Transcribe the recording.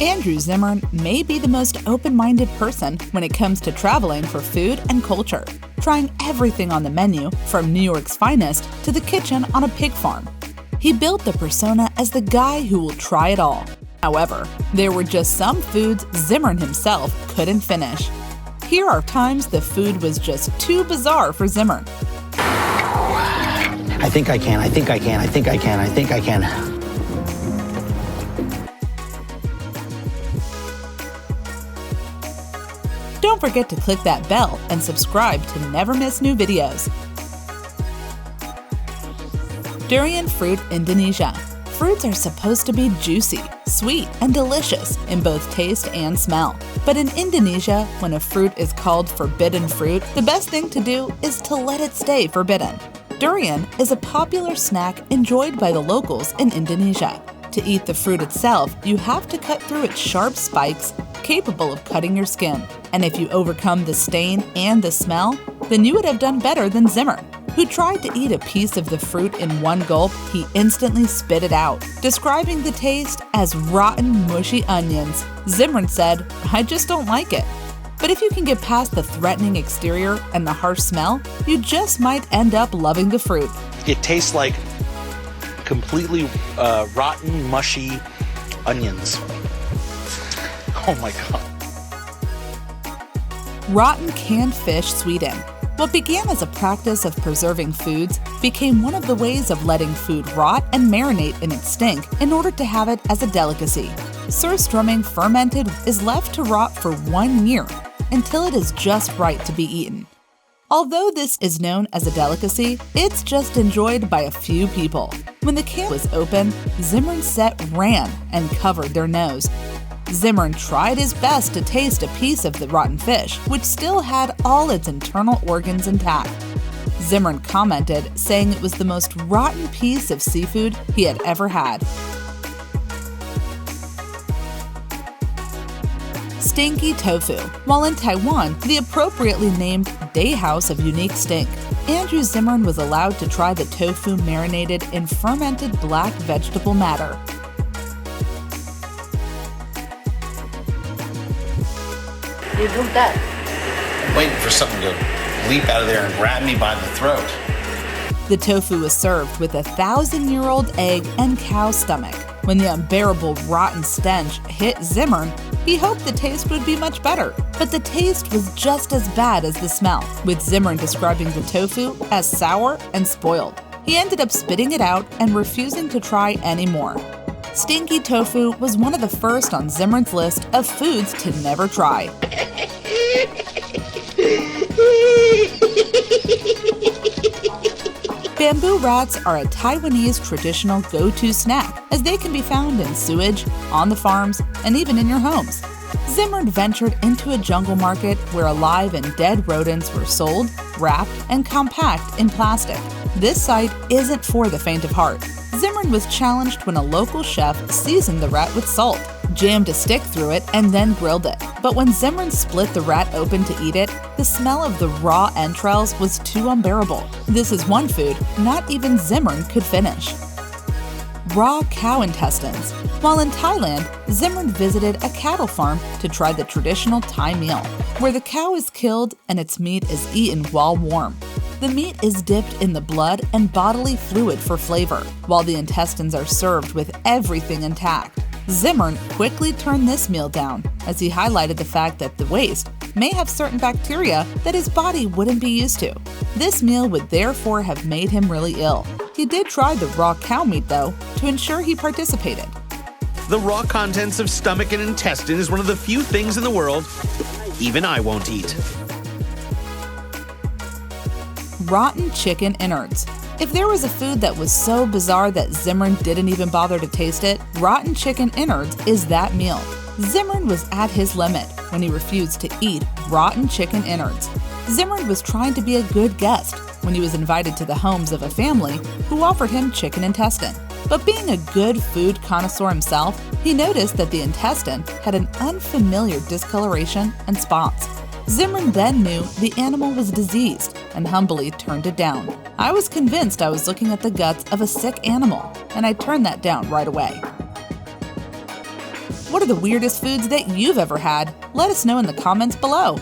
Andrew Zimmern may be the most open-minded person when it comes to traveling for food and culture, trying everything on the menu from New York's finest to the kitchen on a pig farm. He built the persona as the guy who will try it all. However, there were just some foods Zimmern himself couldn't finish. Here are times the food was just too bizarre for Zimmern. I think I can. Don't forget to click that bell and subscribe to never miss new videos. Durian fruit, Indonesia. Fruits are supposed to be juicy, sweet, and delicious in both taste and smell. But in Indonesia, when a fruit is called forbidden fruit, the best thing to do is to let it stay forbidden. Durian is a popular snack enjoyed by the locals in Indonesia. To eat the fruit itself, you have to cut through its sharp spikes, capable of cutting your skin. And if you overcome the stain and the smell, then you would have done better than Zimmern, who tried to eat a piece of the fruit in one gulp. He instantly spit it out, describing the taste as rotten, mushy onions. Zimmern said, "I just don't like it." But if you can get past the threatening exterior and the harsh smell, you just might end up loving the fruit. It tastes like completely rotten, mushy onions. Oh my God. Rotten canned fish, Sweden. What began as a practice of preserving foods became one of the ways of letting food rot and marinate in its stink in order to have it as a delicacy. Surströmming fermented is left to rot for 1 year until it is just right to be eaten. Although this is known as a delicacy, it's just enjoyed by a few people. When the can was open, Zimmern's set ran and covered their nose. Zimmern tried his best to taste a piece of the rotten fish, which still had all its internal organs intact. Zimmern commented, saying it was the most rotten piece of seafood he had ever had. Stinky Tofu. While in Taiwan, the appropriately named Day House of Unique Stink, Andrew Zimmern was allowed to try the tofu marinated in fermented black vegetable matter. You do that. I'm waiting for something to leap out of there and grab me by the throat. The tofu was served with a 1,000-year-old egg and cow stomach. When the unbearable rotten stench hit Zimmern, he hoped the taste would be much better, but the taste was just as bad as the smell, with Zimmern describing the tofu as sour and spoiled. He ended up spitting it out and refusing to try any more. Stinky tofu was one of the first on Zimmern's list of foods to never try. Bamboo rats are a Taiwanese traditional go-to snack, as they can be found in sewage, on the farms, and even in your homes. Zimmern ventured into a jungle market where alive and dead rodents were sold, wrapped, and compact in plastic. This sight isn't for the faint of heart. Zimmern was challenged when a local chef seasoned the rat with salt, jammed a stick through it, and then grilled it. But when Zimmern split the rat open to eat it, the smell of the raw entrails was too unbearable. This is one food not even Zimmern could finish. Raw cow intestines. While in Thailand, Zimmern visited a cattle farm to try the traditional Thai meal, where the cow is killed and its meat is eaten while warm. The meat is dipped in the blood and bodily fluid for flavor, while the intestines are served with everything intact. Zimmern quickly turned this meal down, as he highlighted the fact that the waste may have certain bacteria that his body wouldn't be used to. This meal would therefore have made him really ill. He did try the raw cow meat, though, to ensure he participated. The raw contents of stomach and intestine is one of the few things in the world even I won't eat. Rotten chicken innards. If there was a food that was so bizarre that Zimmern didn't even bother to taste it, rotten chicken innards is that meal. Zimmern was at his limit when he refused to eat rotten chicken innards. Zimmern was trying to be a good guest when he was invited to the homes of a family who offered him chicken intestine. But being a good food connoisseur himself, he noticed that the intestine had an unfamiliar discoloration and spots. Zimmern then knew the animal was diseased and humbly turned it down. I was convinced I was looking at the guts of a sick animal, and I turned that down right away. What are the weirdest foods that you've ever had? Let us know in the comments below.